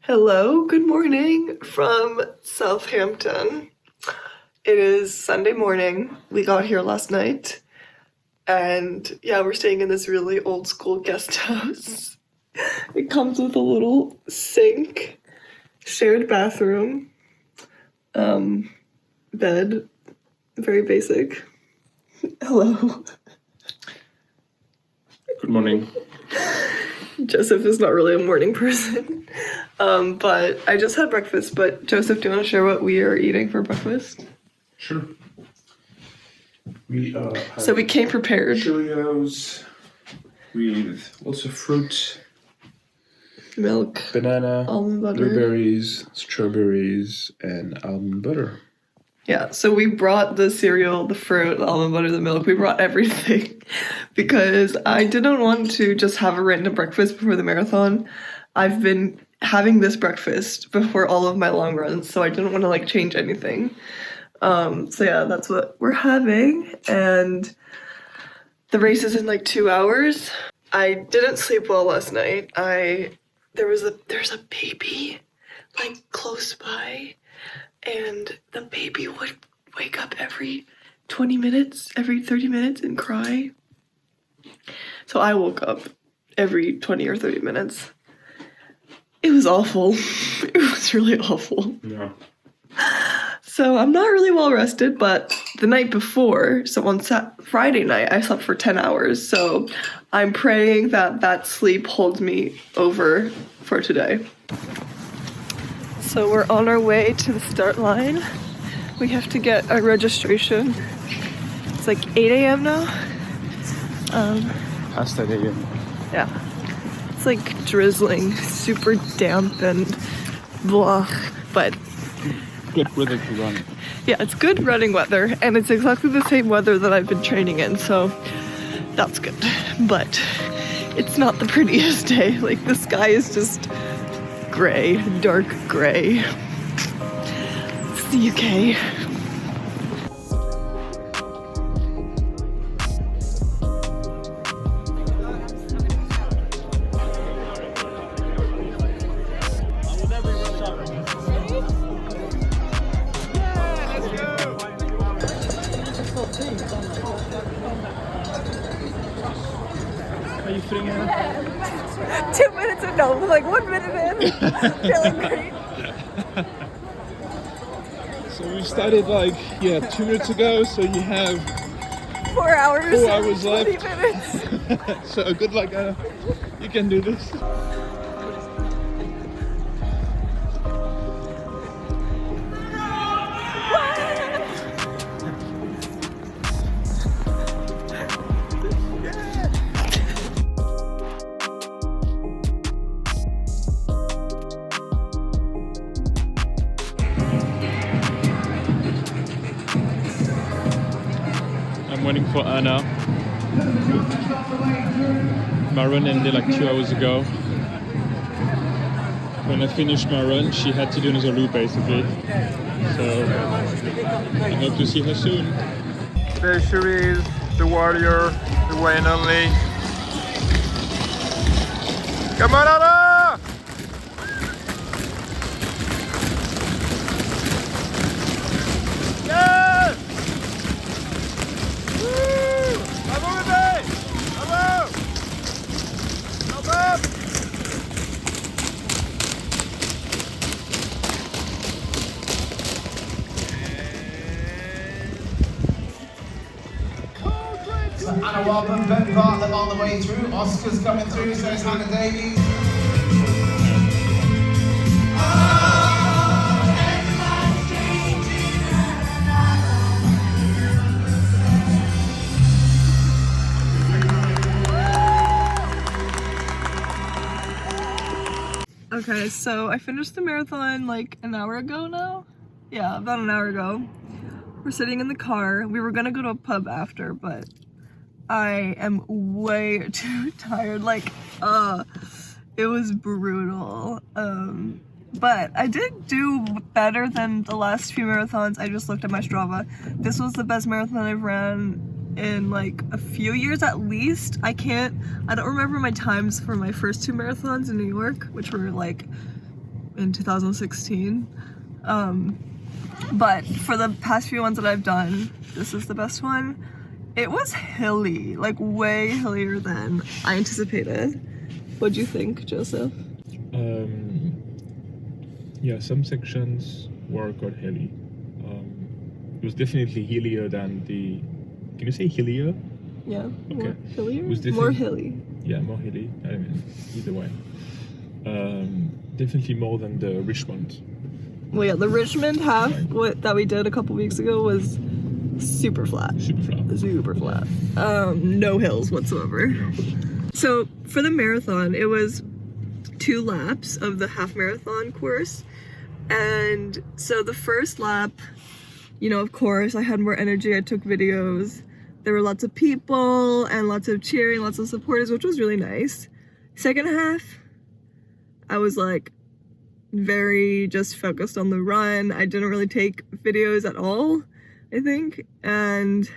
Hello, good morning from Southampton. It is Sunday morning. We got here last night, and yeah, we're staying in this really old school guest house. It comes with a little sink, shared bathroom, bed, very basic. Hello. Good morning. Joseph is not really a morning person, but I just had breakfast. But Joseph, do you want to share what we are eating for breakfast? Sure. We So we came prepared. Cheerios with lots of fruit, Milk, banana, almond butter. blueberries, strawberries, and almond butter. Yeah, so we brought the cereal, the fruit, the almond butter, the milk. We brought everything because I didn't want to just have a random breakfast before the marathon. I've been having this breakfast before all of my long runs, so I didn't want to change anything. So yeah, that's what we're having, and the race is in 2 hours. I didn't sleep well last night. There's a baby close by. And the baby would wake up every 20 minutes, every 30 minutes and cry. So I woke up every 20 or 30 minutes. It was awful. It was really awful. Yeah. So I'm not really well rested, but the night before, so on Friday night, I slept for 10 hours. So I'm praying that sleep holds me over for today. So we're on our way to the start line. We have to get our registration. It's 8 a.m. now. Past 8 a.m. Yeah. It's drizzling, super damp and blah. But Good weather to run. yeah, it's good running weather, and it's exactly the same weather that I've been training in, so that's good. But it's not the prettiest day. The sky is just gray, dark gray. It's the UK. How are you feeling, Anna? 2 minutes in, no, 1 minute in. Feeling great. So we started 2 minutes ago, so you have 4 hours. 4 hours 20 left. minutes. So good luck, Anna. You can do this. I'm waiting for Anna. My run ended 2 hours ago. When I finished my run, she had to do another loop basically. So I hope to see her soon. There she is, the warrior, the one and only. Come on, Anna! Yes! Woo! Bravo, bébé! Bravo! Up, up! So Anna Wildman, Ben Bartlett on the way through, Oscar's coming through, so is Hannah Davies. Okay, so I finished the marathon an hour ago now? Yeah, about an hour ago. We're sitting in the car. We were gonna go to a pub after, but I am way too tired. It was brutal. But I did do better than the last few marathons. I just looked at my Strava. This was the best marathon I've ran in a few years at least. I don't remember my times for my first two marathons in New York, which were in 2016. But for the past few ones that I've done, this is the best one. It was hilly, like way hillier than I anticipated. What do you think, Joseph? Yeah, some sections were quite hilly. It was definitely hillier than the... Can you say hillier? Yeah, Okay. more hillier? It was More hilly. Yeah, more hilly. I mean, either way. Definitely more than the Richmond. Well, yeah, the Richmond half that we did a couple weeks ago was super flat. Super flat. Super flat. No hills whatsoever. Yeah. So for the marathon, it was 2 laps of the half marathon course. And so the first lap, you know, of course, I had more energy. I took videos. There were lots of people and lots of cheering, lots of supporters, which was really nice. Second half, I was like very just focused on the run. I didn't really take videos at all, I think. And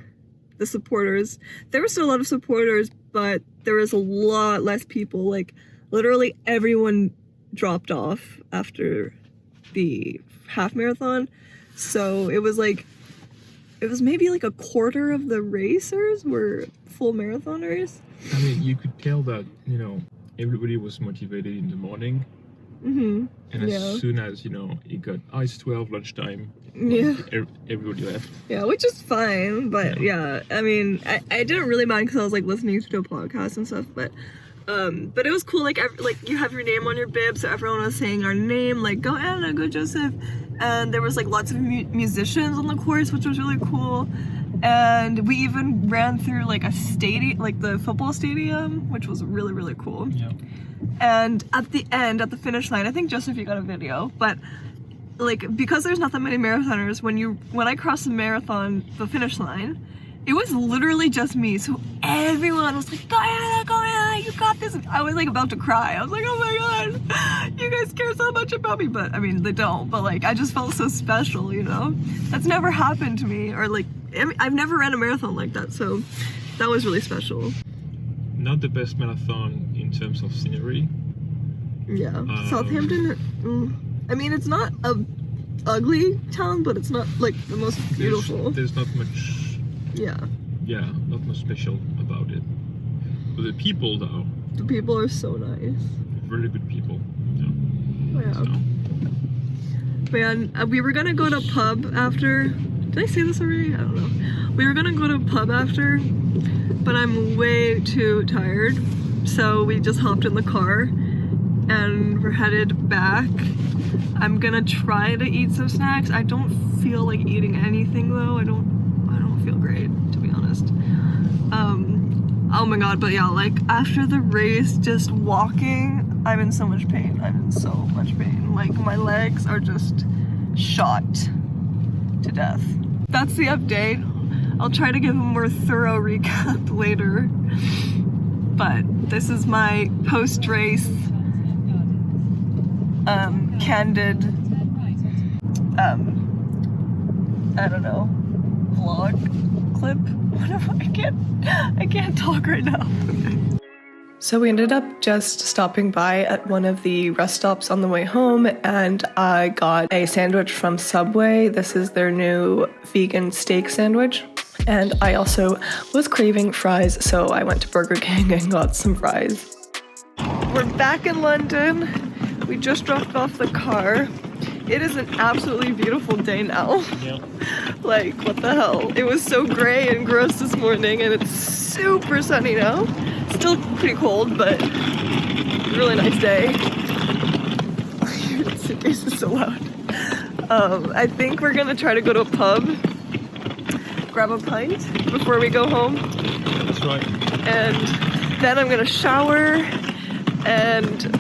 the supporters, there were still a lot of supporters, but there was a lot less people. Like literally everyone dropped off after the half marathon. So it was like, it was maybe like a quarter of the racers were full marathoners. I mean, you could tell that, you know, everybody was motivated in the morning. Mm-hmm. And as soon as, you know, it got ice 12 lunchtime, Yeah. Everybody left. Yeah, which is fine, but yeah, I mean, I didn't really mind because I was like listening to a podcast and stuff, but it was cool, like you have your name on your bib, so everyone was saying our name, like go Anna, go Joseph, and there was like lots of musicians on the course, which was really cool. And we even ran through like a stadium, like the football stadium, which was really, really cool. Yeah. And at the end, at the finish line, I think Joseph, you got a video, but like because there's not that many marathoners, when I crossed the finish line, it was literally just me. So everyone was like, go Anna, you got this. I was like about to cry. I was like, oh my god, you guys care so much about me. But I mean, they don't, but like I just felt so special, you know? That's never happened to me, or like I've never ran a marathon like that, so that was really special. Not the best marathon in terms of scenery. Yeah, Southampton, I mean, it's not a ugly town, but it's not like the most beautiful. There's not much... Yeah, not much special about it. But the people, though... the people are so nice. Really good people. Yeah. So. Man, we were gonna go to pub after. Did I say this already? I don't know. We were gonna go to a pub after, but I'm way too tired. So we just hopped in the car and we're headed back. I'm gonna try to eat some snacks. I don't feel like eating anything though. I don't feel great, to be honest. Oh my god, but yeah, like after the race, just walking, I'm in so much pain. I'm in so much pain. Like my legs are just shot to death. That's the update. I'll try to give a more thorough recap later. But this is my post-race candid I don't know, vlog clip. Whatever. I can't talk right now. So we ended up just stopping by at one of the rest stops on the way home, and I got a sandwich from Subway. This is their new vegan steak sandwich. And I also was craving fries, so I went to Burger King and got some fries. We're back in London. We just dropped off the car. It is an absolutely beautiful day now. Yeah. Like, what the hell? It was so gray and gross this morning, and it's super sunny now. Still pretty cold, but really nice day. Your suitcase is so loud. I think we're gonna try to go to a pub, grab a pint before we go home. That's right. And then I'm gonna shower and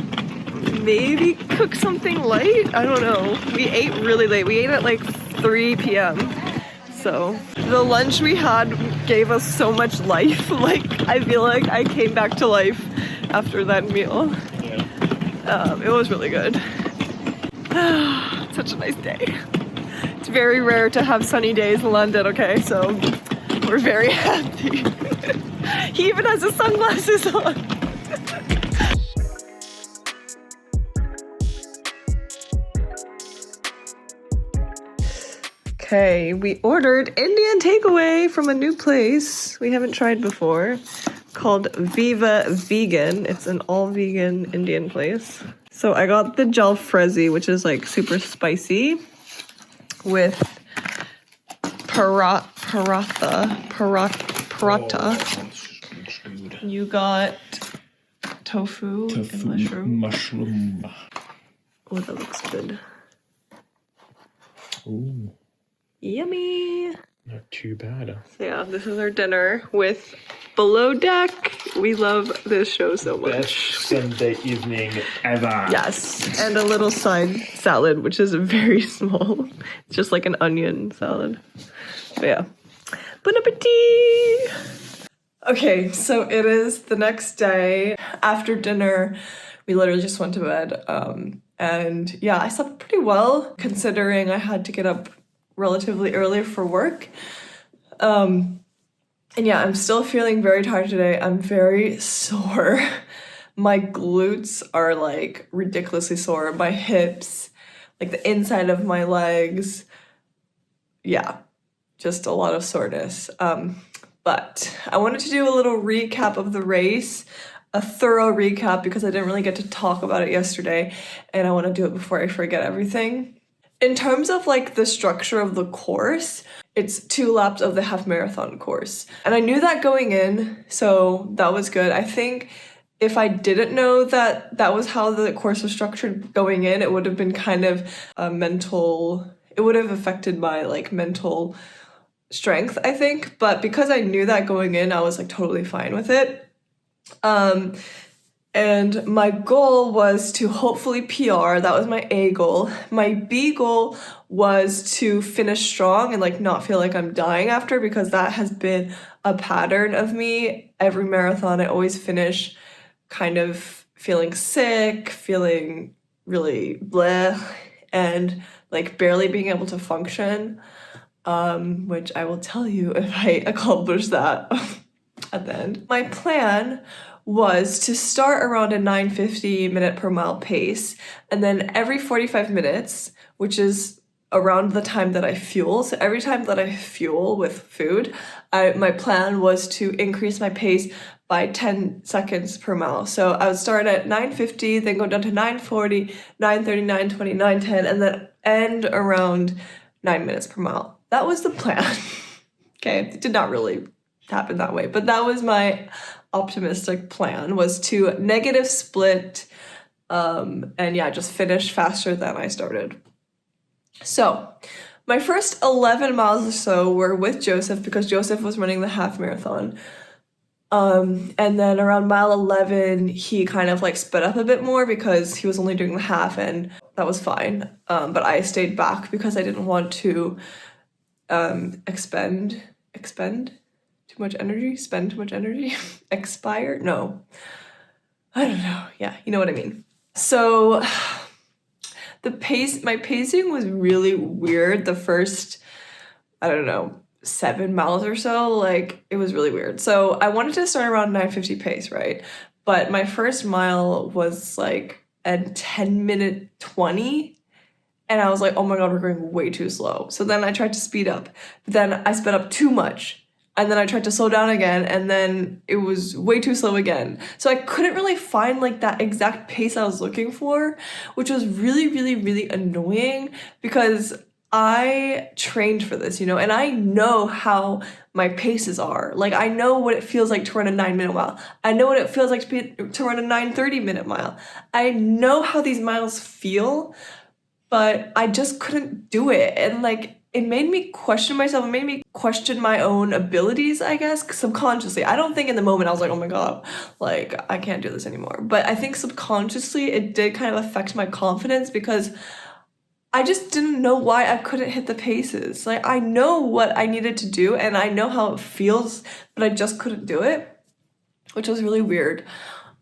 maybe cook something light? I don't know. We ate really late. We ate at like 3 p.m. So the lunch we had gave us so much life. Like, I feel like I came back to life after that meal. Yeah. It was really good. Such a nice day. It's very rare to have sunny days in London, okay? So we're very happy. He even has his sunglasses on. Okay, we ordered Indian takeaway from a new place we haven't tried before called Viva Vegan. It's an all-vegan Indian place. So I got the jalfrezi, which is like super spicy, with paratha. You got tofu and mushroom. Oh, that looks good. Ooh, Yummy. not too bad. So yeah, this is our dinner with Below Deck. We love this show so much. Best Sunday evening ever. Yes, and a little side salad, which is very small. It's just like an onion salad. But yeah. Bon appetit! Okay, so it is the next day. After dinner, we literally just went to bed. And yeah, I slept pretty well, considering I had to get up relatively early for work. And yeah, I'm still feeling very tired today. I'm very sore. My glutes are like ridiculously sore. My hips, like the inside of my legs. Yeah, just a lot of soreness. But I wanted to do a little recap of the race, a thorough recap because I didn't really get to talk about it yesterday, and I want to do it before I forget everything. In terms of like the structure of the course, it's 2 laps of the half marathon course. And I knew that going in, so that was good. I think if I didn't know that that was how the course was structured going in, it would have been kind of it would have affected my like mental strength, I think. But because I knew that going in, I was like totally fine with it. And my goal was to hopefully PR. That was my A goal. My B goal was to finish strong and like not feel like I'm dying after, because that has been a pattern of me. Every marathon, I always finish kind of feeling sick, feeling really bleh, and like barely being able to function, which I will tell you if I accomplish that at the end. My plan was to start around a 9:50 minute per mile pace, and then every 45 minutes, which is around the time that I fuel. So every time that I fuel with food, my plan was to increase my pace by 10 seconds per mile. So I would start at 9:50, then go down to 9:40, 9:30, 9:20, 9:10, and then end around 9 minutes per mile. That was the plan. Okay, it did not really happen that way, but that was my optimistic plan, was to negative split, and yeah, just finish faster than I started. So my first 11 miles or so were with Joseph, because Joseph was running the half marathon. And then around mile 11, he kind of like sped up a bit more because he was only doing the half, and that was fine. But I stayed back because I didn't want to expend too much energy, spend too much energy, expire? No, I don't know. Yeah, you know what I mean. So my pacing was really weird the first, I don't know, 7 miles or so. Like, it was really weird. So I wanted to start around 9:50 pace, right? But my first mile was like a 10-minute 20. And I was like, oh my God, we're going way too slow. So then I tried to speed up. But then I sped up too much. And then I tried to slow down again, and then it was way too slow again. So I couldn't really find like that exact pace I was looking for, which was really, really, really annoying, because I trained for this, and I know how my paces are. Like, I know what it feels like to run a 9-minute mile. I know what it feels like to run a 9:30-minute mile. I know how these miles feel, but I just couldn't do it. And like, it made me question myself. It made me question my own abilities, I guess, subconsciously. I don't think in the moment I was like, oh my God, like, I can't do this anymore. But I think subconsciously it did kind of affect my confidence, because I just didn't know why I couldn't hit the paces. Like, I know what I needed to do and I know how it feels, but I just couldn't do it, which was really weird.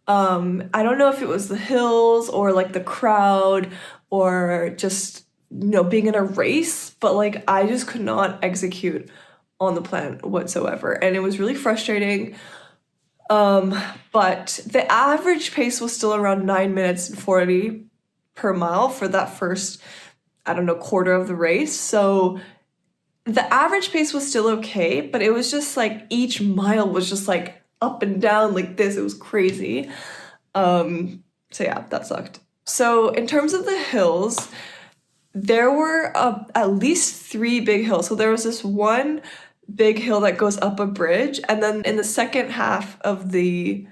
I don't know if it was the hills or like the crowd or just, being in a race, but like, I just could not execute on the plan whatsoever. And it was really frustrating. But the average pace was still around 9 minutes and 40 per mile for that first, I don't know, quarter of the race. So the average pace was still okay, but it was just like each mile was just like up and down like this. It was crazy. So yeah, that sucked. So in terms of the hills, there were at least 3 big hills. So there was this one big hill that goes up a bridge, and then in the second half of the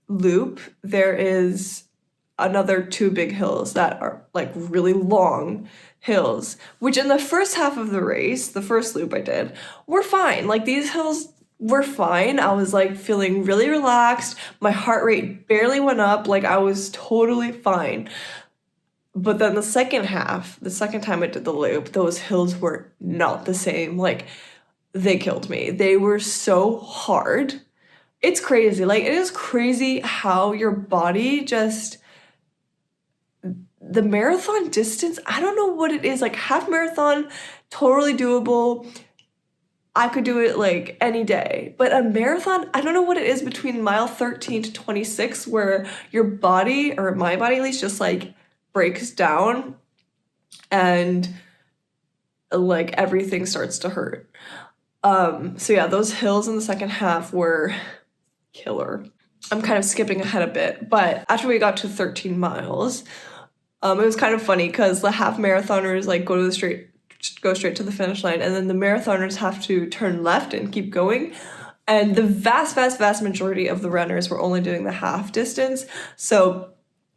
loop, there is another 2 big hills that are like really long hills, which in the first half of the race, the first loop I did, were fine. Like these hills were fine. I was like feeling really relaxed. My heart rate barely went up. Like I was totally fine. But then the second half, the second time I did the loop, those hills were not the same. Like they killed me. They were so hard. It's crazy. Like it is crazy how your body just, the marathon distance, I don't know what it is. Like half marathon, totally doable. I could do it like any day. But a marathon, I don't know what it is between mile 13 to 26 where your body, or my body at least, just like breaks down and like everything starts to hurt. So yeah, those hills in the second half were killer. I'm kind of skipping ahead a bit, but after we got to 13 miles, it was kind of funny because the half marathoners like go straight to the finish line, and then the marathoners have to turn left and keep going. And the vast majority of the runners were only doing the half distance. So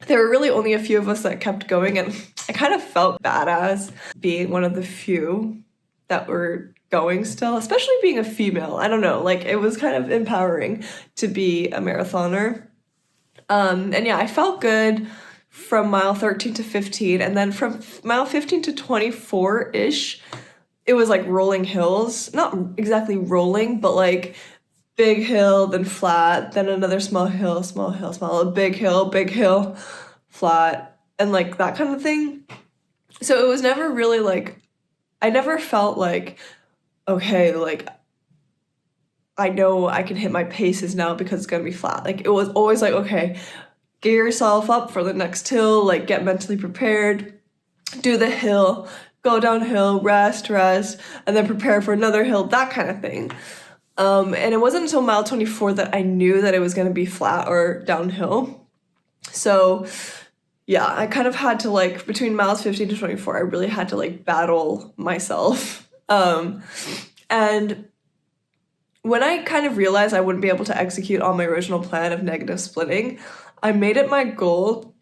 there were really only a few of us that kept going, and I kind of felt badass being one of the few that were going still, especially being a female. I don't know, like it was kind of empowering to be a marathoner. And yeah, I felt good from mile 13 to 15, and then from mile 15 to 24-ish, it was like rolling hills. Not exactly rolling, but like big hill, then flat, then another small hill, a big hill, flat, and like that kind of thing. So it was never really like, I never felt like, okay, like I know I can hit my paces now because it's gonna be flat. Like it was always like, okay, gear yourself up for the next hill, like get mentally prepared, do the hill, go downhill, rest, and then prepare for another hill, that kind of thing. And it wasn't until mile 24 that I knew that it was gonna be flat or downhill. So yeah, I kind of had to like, between miles 15 to 24, I really had to like battle myself. And when I kind of realized I wouldn't be able to execute on my original plan of negative splitting, I made it my goal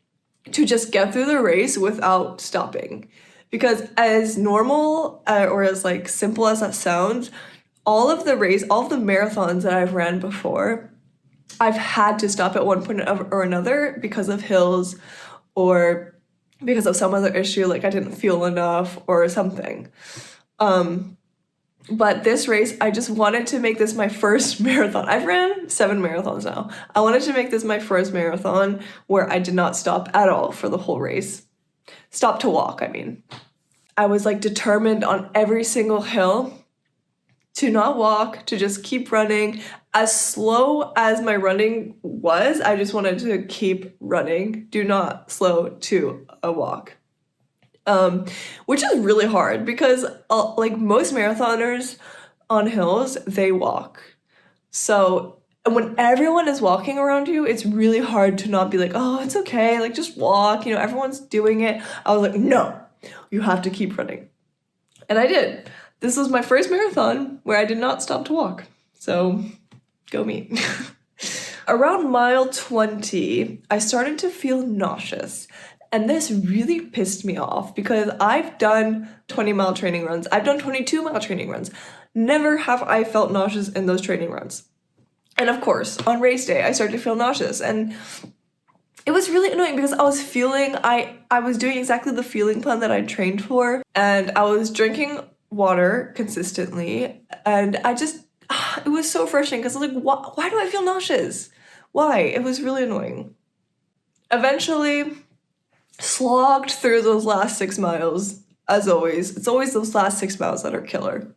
to just get through the race without stopping. Because as normal or as like simple as that sounds, all of the marathons that I've ran before, I've had to stop at one point or another because of hills or because of some other issue, like I didn't feel enough or something. But this race, I just wanted to make this my first marathon. I've ran 7 marathons now. I wanted to make this my first marathon where I did not stop at all for the whole race. Stop to walk, I mean. I was like determined on every single hill to not walk, to just keep running. As slow as my running was, I just wanted to keep running. Do not slow to a walk. Which is really hard because like most marathoners on hills, they walk. So when everyone is walking around you, it's really hard to not be like, oh, it's okay, like just walk, everyone's doing it. I was like, no, you have to keep running. And I did. This was my first marathon where I did not stop to walk. So go me. Around mile 20, I started to feel nauseous. And this really pissed me off because I've done 20-mile training runs. I've done 22-mile training runs. Never have I felt nauseous in those training runs. And of course, on race day, I started to feel nauseous. And it was really annoying because I was doing exactly the feeling plan that I trained for. And I was drinking water consistently. And it was so frustrating because I was like, why do I feel nauseous? Why? It was really annoying. Eventually, slogged through those last 6 miles, as always. It's always those last 6 miles that are killer.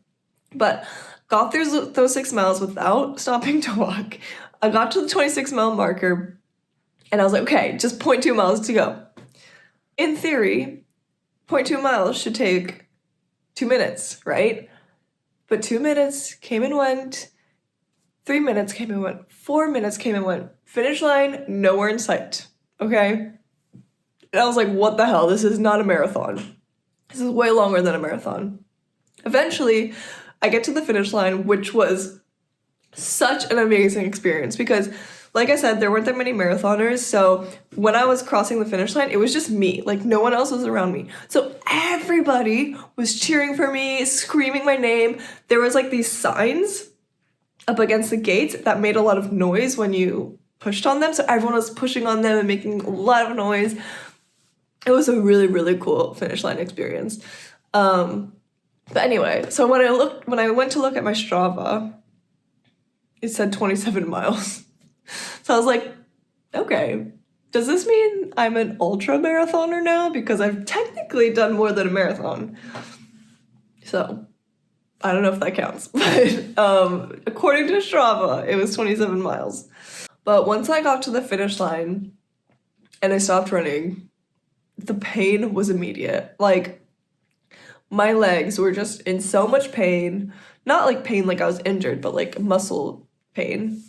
But got through those 6 miles without stopping to walk. I got to the 26-mile marker, and I was like, okay, just 0.2 miles to go. In theory, 0.2 miles should take 2 minutes, right? But 2 minutes came and went, 3 minutes came and went, 4 minutes came and went. Finish line, nowhere in sight. Okay? And I was like, what the hell? This is not a marathon. This is way longer than a marathon. Eventually, I get to the finish line, which was such an amazing experience because, like I said, there weren't that many marathoners. So when I was crossing the finish line, it was just me. Like, no one else was around me. So everybody was cheering for me, screaming my name. There was like these signs up against the gates that made a lot of noise when you pushed on them. So everyone was pushing on them and making a lot of noise. It was a really, really cool finish line experience. But anyway, so when I went to look at my Strava, it said 27 miles. So I was like, okay, does this mean I'm an ultra marathoner now? Because I've technically done more than a marathon. So I don't know if that counts, but according to Strava, it was 27 miles. But once I got to the finish line and I stopped running, the pain was immediate. Like, my legs were just in so much pain. Not like pain like I was injured, but like muscle pain.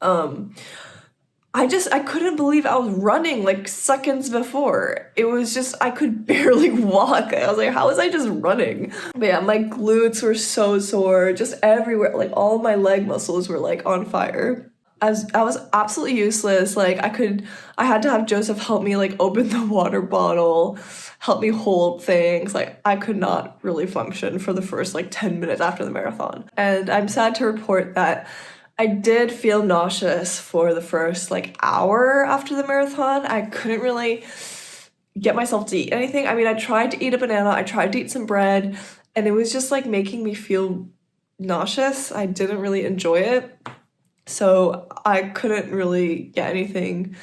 I couldn't believe I was running like seconds before. It was just, I could barely walk. I was like, how was I just running? But yeah, my glutes were so sore, just everywhere. Like, all my leg muscles were like on fire. I was absolutely useless. Like, I had to have Joseph help me like open the water bottle, help me hold things. Like, I could not really function for the first like 10 minutes after the marathon. And I'm sad to report that I did feel nauseous for the first like hour after the marathon. I couldn't really get myself to eat anything. I mean, I tried to eat a banana, I tried to eat some bread, and it was just like making me feel nauseous. I didn't really enjoy it. So I couldn't really get anything.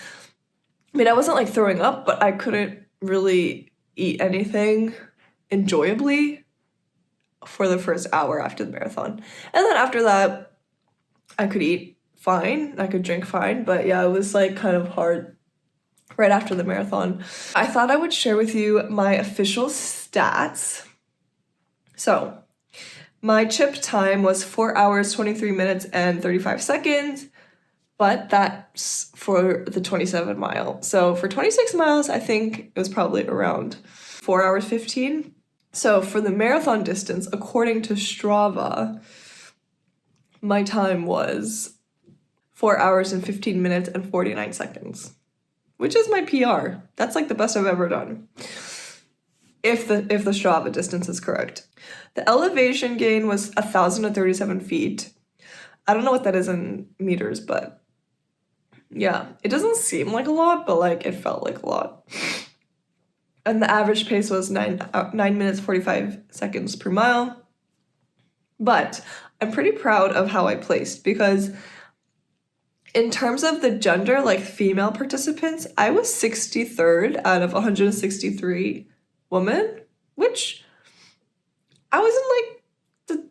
I mean, I wasn't like throwing up, but I couldn't really eat anything enjoyably for the first hour after the marathon. And then after that, I could eat fine, I could drink fine, but yeah, it was like kind of hard right after the marathon. I thought I would share with you my official stats. So, my chip time was 4 hours, 23 minutes, and 35 seconds, but that's for the 27 mile. So for 26 miles, I think it was probably around 4 hours, 15. So for the marathon distance, according to Strava, my time was 4 hours and 15 minutes and 49 seconds, which is my PR. That's like the best I've ever done, if the Strava distance is correct. The elevation gain was 1,037 feet. I don't know what that is in meters, but yeah, it doesn't seem like a lot, but like it felt like a lot. And the average pace was 9 minutes 45 seconds per mile. But I'm pretty proud of how I placed, because in terms of the gender, like female participants, I was 63rd out of 163 women, which I was in like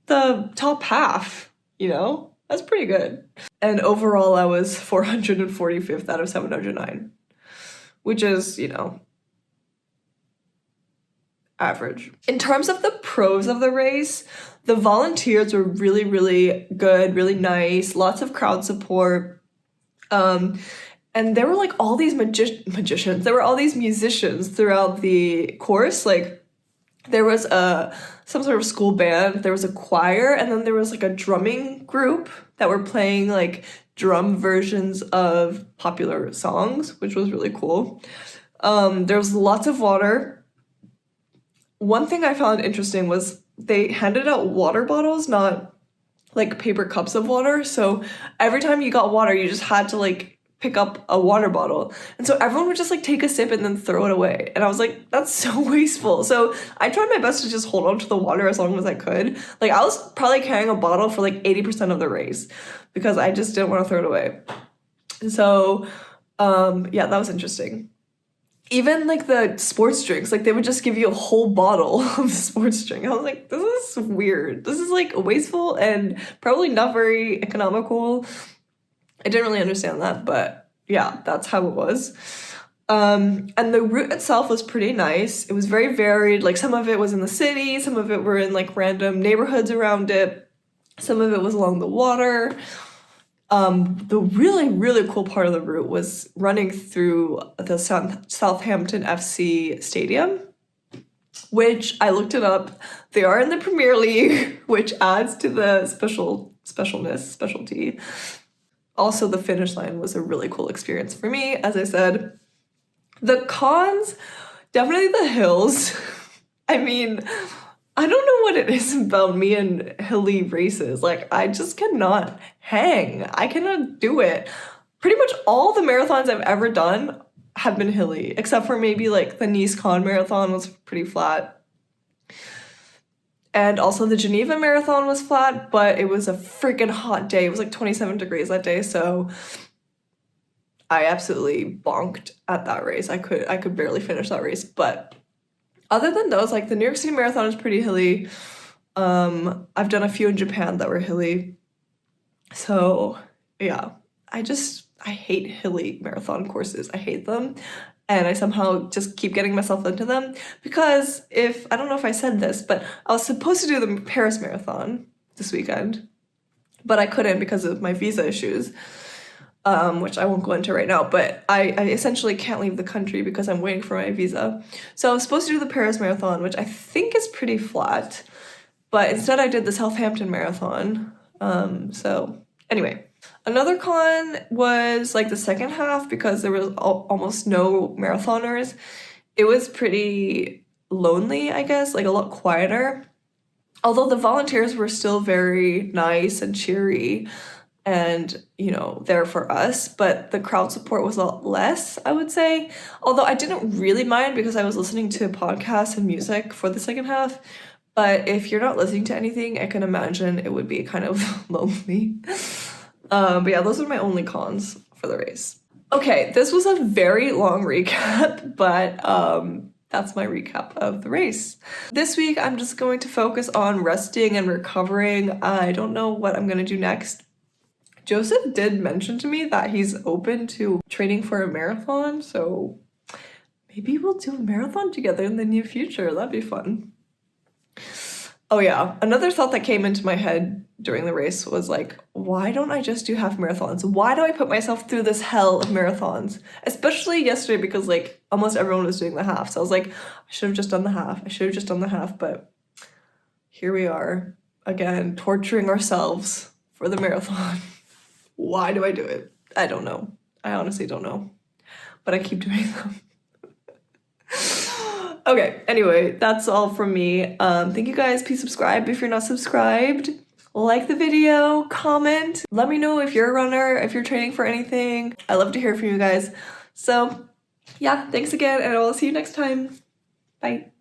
the top half, you know? That's pretty good. And overall, I was 445th out of 709, which is, you know, average. In terms of the pros of the race, the volunteers were really, really good, really nice, lots of crowd support. And there were like all these magicians. There were all these musicians throughout the course. Like, there was some sort of school band, there was a choir, and then there was like a drumming group that were playing like drum versions of popular songs, which was really cool. There was lots of water. One thing I found interesting was they handed out water bottles, not like paper cups of water. So every time you got water, you just had to like pick up a water bottle. And so everyone would just like take a sip and then throw it away. And I was like, that's so wasteful. So I tried my best to just hold on to the water as long as I could. Like, I was probably carrying a bottle for like 80% of the race because I just didn't want to throw it away. And so, yeah, that was interesting. Even like the sports drinks, like they would just give you a whole bottle of sports drink. I was like, this is weird. This is like wasteful and probably not very economical. I didn't really understand that, but yeah, that's how it was. And the route itself was pretty nice. It was very varied. Like some of it was in the city, some of it were in like random neighborhoods around it. Some of it was along the water. The really, really cool part of the route was running through the Southampton FC stadium, which I looked it up. They are in the Premier League, which adds to the specialty. Also, the finish line was a really cool experience for me, as I said. The cons, definitely the hills. I mean, I don't know what it is about me and hilly races. Like, I just cannot hang. I cannot do it. Pretty much all the marathons I've ever done have been hilly, except for maybe like the Nice Con Marathon was pretty flat. And also the Geneva Marathon was flat, but it was a freaking hot day. It was like 27 degrees that day, so I absolutely bonked at that race. I could barely finish that race, but other than those, like the New York City Marathon is pretty hilly. I've done a few in Japan that were hilly. So yeah, I hate hilly marathon courses. I hate them. And I somehow just keep getting myself into them because I don't know if I said this, but I was supposed to do the Paris Marathon this weekend, but I couldn't because of my visa issues, which I won't go into right now, but I essentially can't leave the country because I'm waiting for my visa. So I was supposed to do the Paris Marathon, which I think is pretty flat, but instead I did the Southampton Marathon. So anyway. Another con was like the second half because there was almost no marathoners. It was pretty lonely, I guess, like a lot quieter. Although the volunteers were still very nice and cheery and, you know, there for us, but the crowd support was a lot less, I would say. Although I didn't really mind because I was listening to podcasts and music for the second half. But if you're not listening to anything, I can imagine it would be kind of lonely. But yeah, those are my only cons for the race. Okay, this was a very long recap, but that's my recap of the race. This week, I'm just going to focus on resting and recovering. I don't know what I'm going to do next. Joseph did mention to me that he's open to training for a marathon, so maybe we'll do a marathon together in the near future. That'd be fun. Oh yeah, another thought that came into my head during the race was like, why don't I just do half marathons? Why do I put myself through this hell of marathons? Especially yesterday because like almost everyone was doing the half. So I was like, I should have just done the half. But here we are again, torturing ourselves for the marathon. Why do I do it? I don't know. I honestly don't know. But I keep doing them. Okay, anyway, that's all from me. Thank you guys. Please subscribe if you're not subscribed. Like the video, comment. Let me know if you're a runner, if you're training for anything. I love to hear from you guys. So yeah, thanks again, and I'll see you next time. Bye.